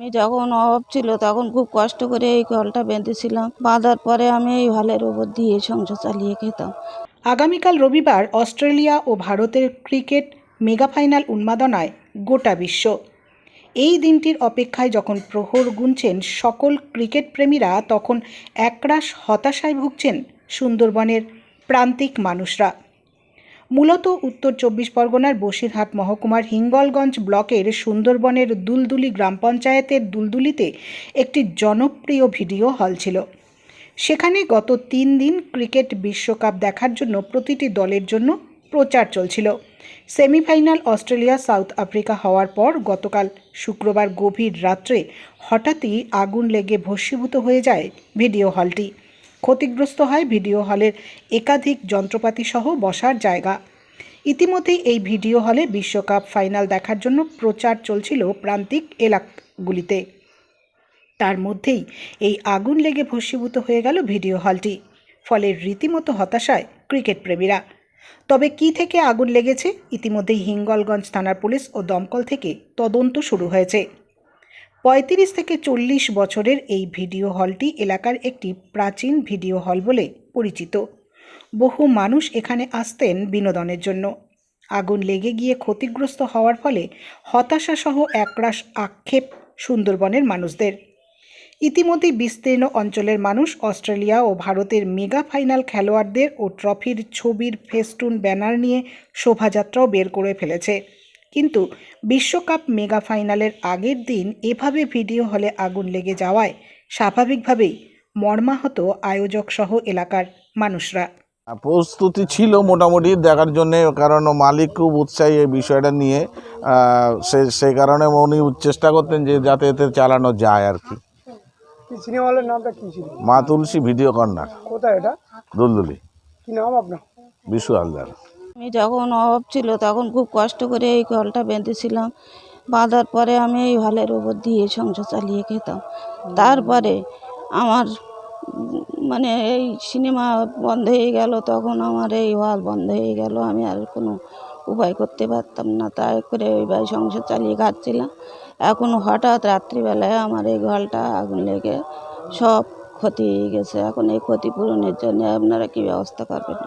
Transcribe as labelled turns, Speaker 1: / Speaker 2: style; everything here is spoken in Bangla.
Speaker 1: আমি যখন অভাব ছিল তখন খুব কষ্ট করে এই কলটা বেঁধেছিলাম। বাঁধার পরে আমি এই হলের উপর দিয়ে সংসার চালিয়ে খেতাম।
Speaker 2: আগামীকাল রবিবার অস্ট্রেলিয়া ও ভারতের ক্রিকেট মেগা ফাইনাল উন্মাদনায় গোটা বিশ্ব। এই দিনটির অপেক্ষায় যখন প্রহর গুনছেন সকল ক্রিকেট প্রেমীরা, তখন একরাশ হতাশায় ভুগছেন সুন্দরবনের প্রান্তিক মানুষরা। মূলত উত্তর 24 পরগনার বসিরহাট মহকুমার হিঙ্গলগঞ্জ ব্লকের সুন্দরবনের দুলদুলি গ্রাম পঞ্চায়েতের দুলদুলিতে একটি জনপ্রিয় ভিডিও হল ছিল। সেখানে গত 3 দিন ক্রিকেট বিশ্বকাপ দেখার জন্য প্রতিটি দলের জন্য প্রচার চলছিল। সেমিফাইনাল অস্ট্রেলিয়া সাউথ আফ্রিকা হওয়ার পর গতকাল শুক্রবার গভীর রাত্রে হঠাৎই আগুন লেগে ভস্মীভূত হয়ে যায় ভিডিও হলটি। ক্ষতিগ্রস্ত হয় ভিডিও হলের একাধিক যন্ত্রপাতি সহ বসার জায়গা। ইতিমধ্যেই এই ভিডিও হলে বিশ্বকাপ ফাইনাল দেখার জন্য প্রচার চলছিল প্রান্তিক এলাকাগুলিতে। তার মধ্যেই এই আগুন লেগে ভস্মীভূত হয়ে গেল ভিডিও হলটি। ফলে রীতিমতো হতাশায় ক্রিকেট প্রেমীরা। তবে কি থেকে আগুন লেগেছে, ইতিমধ্যেই হিঙ্গলগঞ্জ থানার পুলিশ ও দমকল থেকে তদন্ত শুরু হয়েছে। 35 থেকে 40 বছরের এই ভিডিও হলটি এলাকার একটি প্রাচীন ভিডিও হল বলে পরিচিত। বহু মানুষ এখানে আসতেন বিনোদনের জন্য। আগুন লেগে গিয়ে ক্ষতিগ্রস্ত হওয়ার ফলে হতাশাসহ একরাশ আক্ষেপ সুন্দরবনের মানুষদের। ইতিমধ্যেই বিস্তীর্ণ অঞ্চলের মানুষ অস্ট্রেলিয়া ও ভারতের মেগা ফাইনাল খেলোয়াড়দের ও ট্রফির ছবির ফেস্টুন ব্যানার নিয়ে শোভাযাত্রাও বের করে ফেলেছে। কিন্তু বিশ্বকাপ মেগা ফাইনালের আগের দিন এভাবে ভিডিও হলে আগুন লেগে যাওয়ায় স্বাভাবিকভাবেই মর্মাহত আয়োজক সহ এলাকার মানুষরা।
Speaker 3: প্রস্তুতি ছিল মোটামুটি দেখার জন্যে, কারণ মালিক খুব উৎসাহী এই বিষয়টা নিয়ে। সেই কারণে উনি চেষ্টা করতেন যে যাতে এতে চালানো যায় আর কি।
Speaker 4: সিনেমা হলের নামটা কি ছিল?
Speaker 3: মা তুলসী ভিডিও কর্নার।
Speaker 4: কোথায় এটা?
Speaker 3: দুলদুলি।
Speaker 4: কি নাম আপনার?
Speaker 3: বিশু হালদার।
Speaker 1: আমি যখন অভাব ছিল তখন খুব কষ্ট করে এই কলটা বেঁধেছিলাম। বাঁধার পরে আমি এই হলের উপর দিয়ে সংসার চালিয়ে খেতাম। তারপরে আমার মানে এই সিনেমা বন্ধ হয়ে গেল, তখন আমার এই হল বন্ধ হয়ে গেল। আমি আর কোনো উপায় করতে পারতাম না, তাই করে ওইভাবে সংসার চালিয়ে খাচ্ছিলাম। এখন হঠাৎ রাত্রিবেলায় আমার এই হলটা আগুন লেগে সব ক্ষতি হয়ে গেছে। এখন এই ক্ষতিপূরণের জন্য আপনারা কী ব্যবস্থা করবেন?